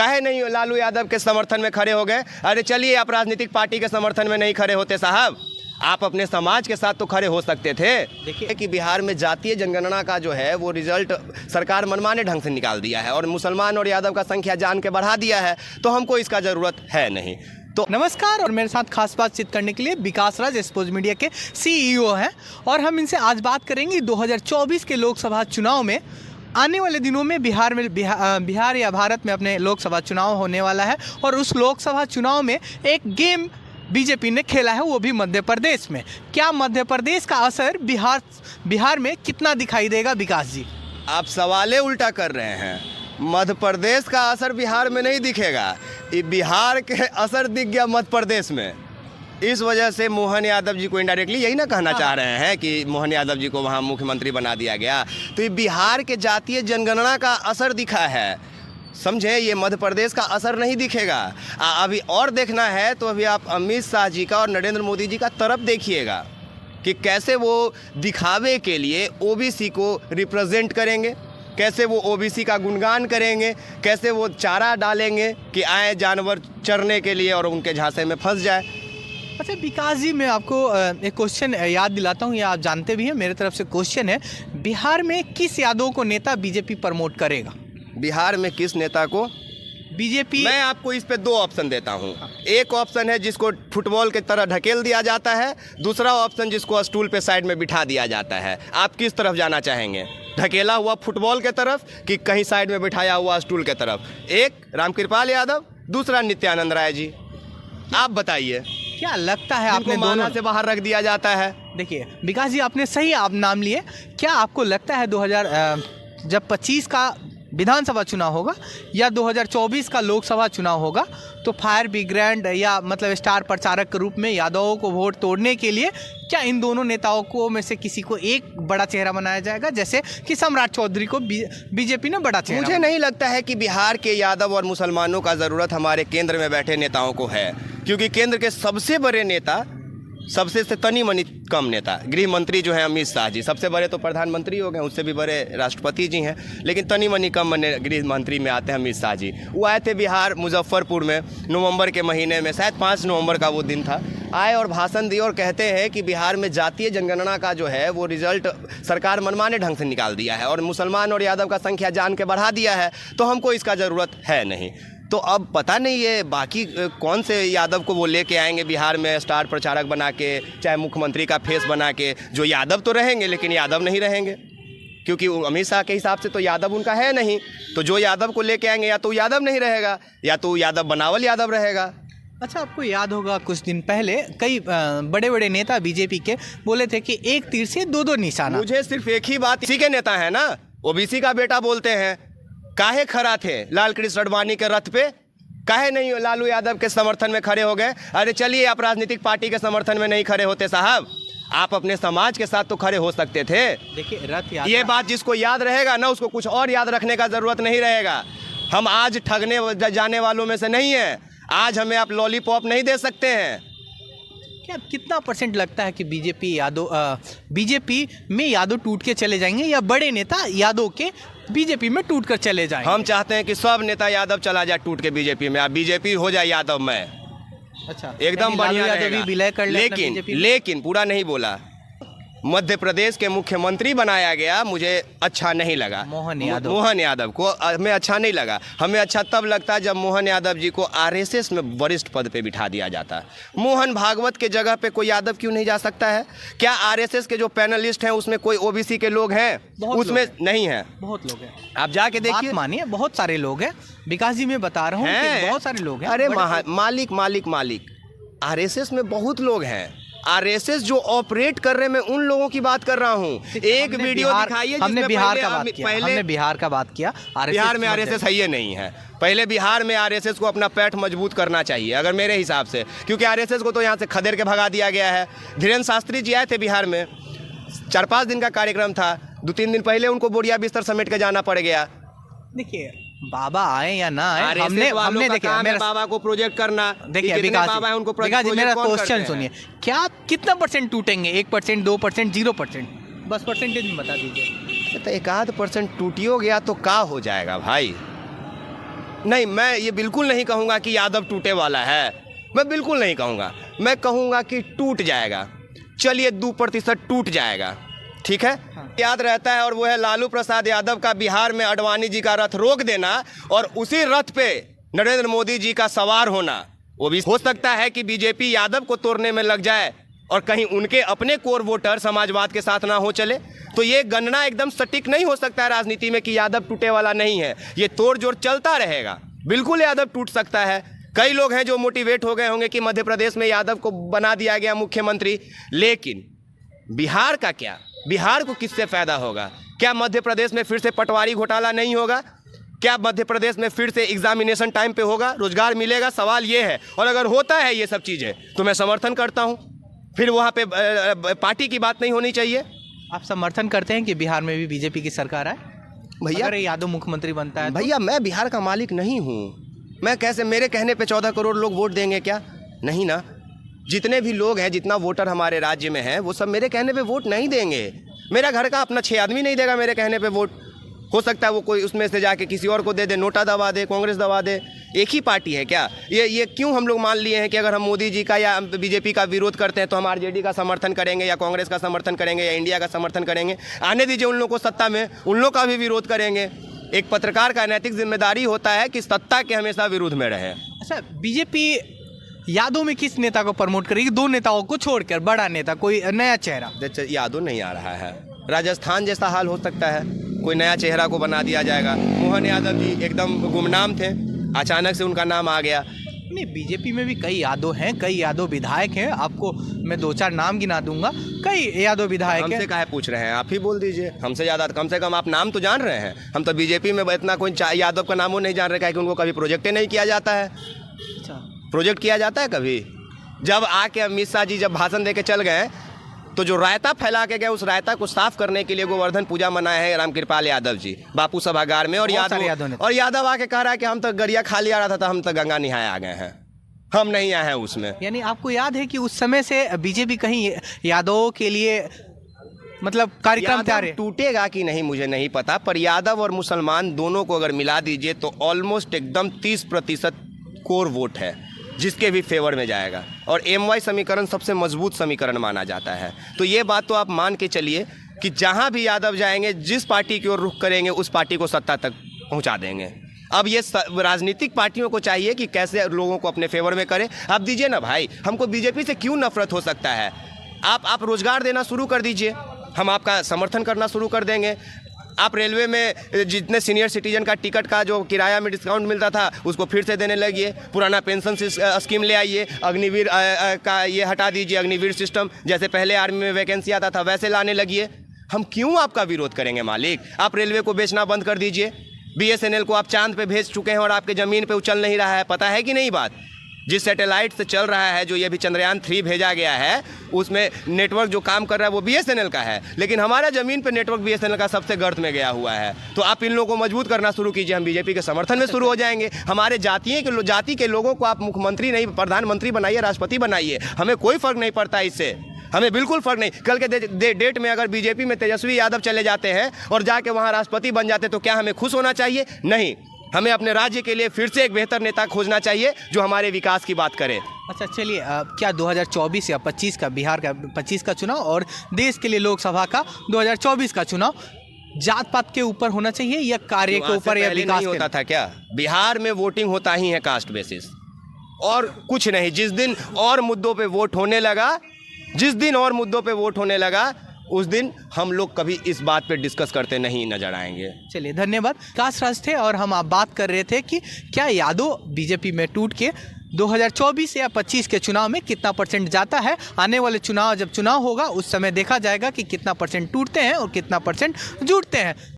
काहे नहीं लालू यादव के समर्थन में खड़े हो गए? अरे चलिए, आप राजनीतिक पार्टी के समर्थन में नहीं खड़े होते साहब, आप अपने समाज के साथ तो खड़े हो सकते थे। देखिए कि बिहार में जातीय जनगणना का जो है वो रिजल्ट सरकार मनमाने ढंग से निकाल दिया है और मुसलमान और यादव का संख्या जान के बढ़ा दिया है, तो हमको इसका ज़रूरत है नहीं। तो नमस्कार, और मेरे साथ खास बातचीत करने के लिए विकास राज एक्सपोज मीडिया के CEO हैं और हम इनसे आज बात करेंगे 2024 के लोकसभा चुनाव में। आने वाले दिनों में बिहार या भारत में अपने लोकसभा चुनाव होने वाला है और उस लोकसभा चुनाव में एक गेम बीजेपी ने खेला है, वो भी मध्य प्रदेश में। क्या मध्य प्रदेश का असर बिहार में कितना दिखाई देगा? विकास जी, आप सवाले उल्टा कर रहे हैं। मध्य प्रदेश का असर बिहार में नहीं दिखेगा, ये बिहार के असर दिख गया मध्य प्रदेश में। इस वजह से मोहन यादव जी को इनडायरेक्टली यही ना कहना चाह रहे हैं कि मोहन यादव जी को वहाँ मुख्यमंत्री बना दिया गया, तो ये बिहार के जातीय जनगणना का असर दिखा है, समझे? ये मध्य प्रदेश का असर नहीं दिखेगा। अभी और देखना है तो अभी आप अमित शाह जी का और नरेंद्र मोदी जी का तरफ देखिएगा कि कैसे वो दिखावे के लिए ओबीसी को रिप्रेजेंट करेंगे, कैसे वो ओबीसी का गुणगान करेंगे, कैसे वो चारा डालेंगे कि आए जानवर चरने के लिए और उनके झांसे में फंस जाए। अच्छा विकास जी, मैं आपको एक क्वेश्चन याद दिलाता हूँ, या आप जानते भी हैं, मेरे तरफ से क्वेश्चन है, बिहार में किस यादव को नेता बीजेपी प्रमोट करेगा? बिहार में किस नेता को बीजेपी? मैं आपको इस पे दो ऑप्शन देता हूँ। एक ऑप्शन है जिसको फुटबॉल की तरह ढकेल दिया जाता है, दूसरा ऑप्शन जिसको स्टूल पे साइड में बिठा दिया जाता है। आप किस तरफ जाना चाहेंगे, ढकेला हुआ फुटबॉल के तरफ कि कहीं साइड में बिठाया हुआ स्टूल के तरफ? एक रामकृपाल यादव, दूसरा नित्यानंद राय जी, आप बताइए क्या लगता है? आपने दोनों से बाहर रख दिया जाता है। देखिए विकास जी, आपने सही आप नाम लिए। क्या आपको लगता है 2025 का विधानसभा चुनाव होगा या 2024 का लोकसभा चुनाव होगा, तो फायर ब्रिगेड या मतलब स्टार प्रचारक के रूप में यादवों को वोट तोड़ने के लिए क्या इन दोनों नेताओं को में से किसी को एक बड़ा चेहरा बनाया जाएगा, जैसे कि सम्राट चौधरी को बीजेपी ने बड़ा चेहरा? मुझे नहीं लगता है कि बिहार के यादव और मुसलमानों का ज़रूरत हमारे केंद्र में बैठे नेताओं को है, क्योंकि केंद्र के सबसे बड़े नेता, सबसे से तनी मनी कम नेता, गृह मंत्री जो है अमित शाह जी, सबसे बड़े तो प्रधानमंत्री हो गए, उससे भी बड़े राष्ट्रपति जी हैं, लेकिन तनी मनी कम गृह मंत्री में आते हैं अमित शाह जी। वो आए थे बिहार मुजफ्फरपुर में नवंबर के महीने में, शायद 5 नवंबर का वो दिन था, आए और भाषण दिए और कहते हैं कि बिहार में जातीय जनगणना का जो है वो रिजल्ट सरकार मनमाने ढंग से निकाल दिया है और मुसलमान और यादव का संख्या जान के बढ़ा दिया है, तो हमको इसका ज़रूरत है नहीं। तो अब पता नहीं ये बाकी कौन से यादव को वो लेके आएंगे बिहार में स्टार प्रचारक बना के, चाहे मुख्यमंत्री का फेस बना के। जो यादव तो रहेंगे लेकिन यादव नहीं रहेंगे, क्योंकि अमित शाह के हिसाब से तो यादव उनका है नहीं, तो जो यादव को लेके आएंगे या तो यादव नहीं रहेगा या तो यादव बनावल यादव रहेगा। अच्छा, आपको याद होगा कुछ दिन पहले कई बड़े बड़े नेता बीजेपी के बोले थे कि एक तीर से दो निशाना। मुझे सिर्फ एक ही बात, इसी के नेता है ना, ओबीसी का बेटा बोलते हैं, काहे खड़ा थे लाल कृष्ण आडवाणी के रथ पे, काहे नहीं लालू यादव के समर्थन में खड़े हो गए? अरे चलिए, आप राजनीतिक पार्टी के समर्थन में नहीं खड़े होते साहब, आप अपने समाज के साथ तो खड़े हो सकते थे। देखिए रथ यात्रा, ये बात जिसको याद रहेगा ना, उसको कुछ और याद रखने का जरूरत नहीं रहेगा। हम आज ठगने जाने वालों में से नहीं है, आज हमें आप लॉलीपॉप नहीं दे सकते हैं। क्या कितना % लगता है कि बीजेपी में यादव टूट के चले जाएंगे या बड़े नेता यादव के बीजेपी में टूट कर चले जाएंगे? हम चाहते हैं कि सब नेता यादव चला जाए टूट के बीजेपी में, अब बीजेपी हो जाए यादव में। अच्छा, एकदम बढ़िया भी विलय कर ले, लेकिन पूरा नहीं बोला। मध्य प्रदेश के मुख्यमंत्री बनाया गया, मुझे अच्छा नहीं लगा। मोहन यादव को हमें अच्छा नहीं लगा। हमें अच्छा तब लगता है जब मोहन यादव जी को आरएसएस में वरिष्ठ पद पे बिठा दिया जाता। मोहन भागवत के जगह पे कोई यादव क्यों नहीं जा सकता है? क्या आरएसएस के जो पैनलिस्ट हैं उसमें कोई ओबीसी के लोग हैं? उसमें नहीं है, बहुत लोग हैं। आप जाके देखिए, मानिए बहुत सारे लोग हैं। विकास जी, मैं बता रहा हूँ बहुत सारे लोग हैं। अरे मालिक आरएसएस में बहुत लोग हैं। आरएसएस जो ऑपरेट कर रहे हैं, मैं उन लोगों की बात कर रहा हूँ। एक वीडियो दिखाइए, हमने बिहार का बात किया। बिहार में आरएसएस है, ये नहीं है। पहले बिहार में आरएसएस को अपना पैठ मजबूत करना चाहिए अगर मेरे हिसाब से, क्योंकि आरएसएस को तो यहाँ से खदेड़ के भगा दिया गया है। धीरेन्द्र शास्त्री जी आए थे बिहार में, 4-5 दिन का कार्यक्रम था, 2-3 दिन पहले उनको बोरिया बिस्तर समेट के जाना पड़ गया। देखिए बाबा आए या ना आए, हमने देखिए मेरा बाबा को प्रोजेक्ट करना, देखिए बाबा है उनको प्रोजेक्ट। मेरा क्वेश्चन सुनिए, क्या कितना % टूटेंगे? 1%, 2%, 0%? बस परसेंटेज बता दीजिए। तो 1-आध % टूटियो गया तो क्या हो जाएगा भाई? नहीं, मैं ये बिल्कुल नहीं कहूँगा कि यादव टूटे वाला है, मैं बिल्कुल नहीं कहूँगा। मैं कहूँगा कि टूट जाएगा। चलिए 2% टूट जाएगा, ठीक है। याद रहता है, और वो है लालू प्रसाद यादव का बिहार में अडवाणी जी का रथ रोक देना और उसी रथ पे नरेंद्र मोदी जी का सवार होना। वो भी हो सकता है कि बीजेपी यादव को तोड़ने में लग जाए और कहीं उनके अपने कोर वोटर समाजवाद के साथ ना हो चले। तो ये गणना एकदम सटीक नहीं हो सकता है राजनीति में कि यादव टूटे वाला नहीं है। ये तोड़ जोड़ चलता रहेगा, बिल्कुल यादव टूट सकता है। कई लोग हैं जो मोटिवेट हो गए होंगे कि मध्य प्रदेश में यादव को बना दिया गया मुख्यमंत्री, लेकिन बिहार का क्या? बिहार को किससे फायदा होगा? क्या मध्य प्रदेश में फिर से पटवारी घोटाला नहीं होगा? क्या मध्य प्रदेश में फिर से एग्जामिनेशन टाइम पे होगा? रोजगार मिलेगा? सवाल ये है। और अगर होता है ये सब चीज़ें तो मैं समर्थन करता हूँ। फिर वहाँ पे पार्टी की बात नहीं होनी चाहिए। आप समर्थन करते हैं कि बिहार में भी बीजेपी की सरकार आए? भैया, अगर यादव मुख्यमंत्री बनता है भैया मैं बिहार का मालिक नहीं हूँ। मैं कैसे, मेरे कहने पे 14 करोड़ लोग वोट देंगे क्या? नहीं ना। जितने भी लोग हैं, जितना वोटर हमारे राज्य में है, वो सब मेरे कहने पे वोट नहीं देंगे। मेरा घर का अपना 6 आदमी नहीं देगा मेरे कहने पे वोट। हो सकता है वो कोई उसमें से जाके किसी और को दे दे, नोटा दबा दे, कांग्रेस दबा दे। एक ही पार्टी है क्या? ये क्यों हम लोग मान लिए हैं कि अगर हम मोदी जी का या बीजेपी का विरोध करते हैं तो हम आरजेडी का समर्थन करेंगे या कांग्रेस का समर्थन करेंगे या इंडिया का समर्थन करेंगे? आने दीजिए उन लोगों को सत्ता में, उन लोग का भी विरोध करेंगे। एक पत्रकार का नैतिक जिम्मेदारी होता है कि सत्ता के हमेशा विरोध में रहे। अच्छा, बीजेपी यादव में किस नेता को प्रमोट करेगी? 2 नेताओं को छोड़कर बड़ा नेता, कोई नया चेहरा? यादव नहीं आ रहा है, राजस्थान जैसा हाल हो सकता है, कोई नया चेहरा को बना दिया जाएगा। मोहन यादव जी एकदम गुमनाम थे, अचानक से उनका नाम आ गया। नहीं, बीजेपी में भी कई यादव हैं, कई यादव विधायक हैं। आपको मैं 2-4 नाम गिना दूंगा, कई यादव विधायक हैं। हमसे काहे पूछ रहे हैं? आप ही बोल दीजिए, हमसे ज़्यादा कम से कम आप नाम तो जान रहे हैं। हम तो बीजेपी में इतना कोई यादव का नामों नहीं जान रहे, क्योंकि उनको कभी प्रोजेक्ट नहीं किया जाता है। अच्छा, प्रोजेक्ट किया जाता है कभी? जब आके अमित शाह जी जब भाषण दे के चल गए तो जो रायता फैला के गए, उस रायता को साफ करने के लिए गोवर्धन पूजा मनाए हैं रामकृपाल यादव जी बापू सभागार में। और यादव आके कह रहा है कि हम तो गरिया खाली आ रहा था, हम तो गंगा नहाए आ गए हैं, हम नहीं आए हैं उसमें। यानी आपको याद है कि उस समय से बीजेपी कहीं यादवों के लिए मतलब कार्यक्रम तैयार है? टूटेगा कि नहीं मुझे नहीं पता, पर यादव और मुसलमान दोनों को अगर मिला दीजिए तो ऑलमोस्ट एकदम 30% कोर वोट है जिसके भी फेवर में जाएगा। और MY समीकरण सबसे मजबूत समीकरण माना जाता है। तो ये बात तो आप मान के चलिए कि जहाँ भी यादव जाएंगे, जिस पार्टी की ओर रुख करेंगे, उस पार्टी को सत्ता तक पहुँचा देंगे। अब ये राजनीतिक पार्टियों को चाहिए कि कैसे लोगों को अपने फेवर में करें। आप दीजिए ना भाई, हमको बीजेपी से क्यों नफरत हो सकता है? आप रोजगार देना शुरू कर दीजिए, हम आपका समर्थन करना शुरू कर देंगे। आप रेलवे में जितने सीनियर सिटीजन का टिकट का जो किराया में डिस्काउंट मिलता था उसको फिर से देने लगिए। पुराना पेंशन स्कीम ले आइए। अग्निवीर का ये हटा दीजिए, अग्निवीर सिस्टम जैसे पहले आर्मी में वैकेंसी आता था वैसे लाने लगिए। हम क्यों आपका विरोध करेंगे मालिक? आप रेलवे को बेचना बंद कर दीजिए। BSNL को आप चांद पे भेज चुके हैं और आपके ज़मीन पे उछल नहीं रहा है, पता है कि नहीं बात? जिस सैटेलाइट से चल रहा है, जो ये भी चंद्रयान 3 भेजा गया है, उसमें नेटवर्क जो काम कर रहा है वो BSNL का है, लेकिन हमारा ज़मीन पे नेटवर्क BSNL का सबसे गर्त में गया हुआ है। तो आप इन लोगों को मजबूत करना शुरू कीजिए, हम बीजेपी के समर्थन में शुरू हो जाएंगे। हमारे जाति के लोगों को आप मुख्यमंत्री नहीं, प्रधानमंत्री बनाइए, राष्ट्रपति बनाइए, हमें कोई फ़र्क नहीं पड़ता इससे, हमें बिल्कुल फ़र्क नहीं। कल के डेट में अगर बीजेपी में तेजस्वी यादव चले जाते हैं और जाके वहाँ राष्ट्रपति बन जाते तो क्या हमें खुश होना चाहिए? नहीं, हमें अपने राज्य के लिए फिर से एक बेहतर नेता खोजना चाहिए जो हमारे विकास की बात करे। अच्छा, चलिए, क्या 2024 या 25 का, बिहार का 25 का चुनाव और देश के लिए लोकसभा का 2024 का चुनाव जात पात के ऊपर होना चाहिए या कार्य के ऊपर या विकास नहीं होता था क्या? बिहार में वोटिंग होता ही है कास्ट बेसिस और कुछ नहीं। जिस दिन और मुद्दों पे वोट होने लगा, उस दिन हम लोग कभी इस बात पे डिस्कस करते नहीं नजर आएंगे। चलिए, धन्यवाद। विकास राज थे और हम आप बात कर रहे थे कि क्या यादव बीजेपी में टूट के 2024 या 25 के चुनाव में कितना % जाता है। आने वाले चुनाव, जब चुनाव होगा उस समय देखा जाएगा कि कितना % टूटते हैं और कितना % जुड़ते हैं।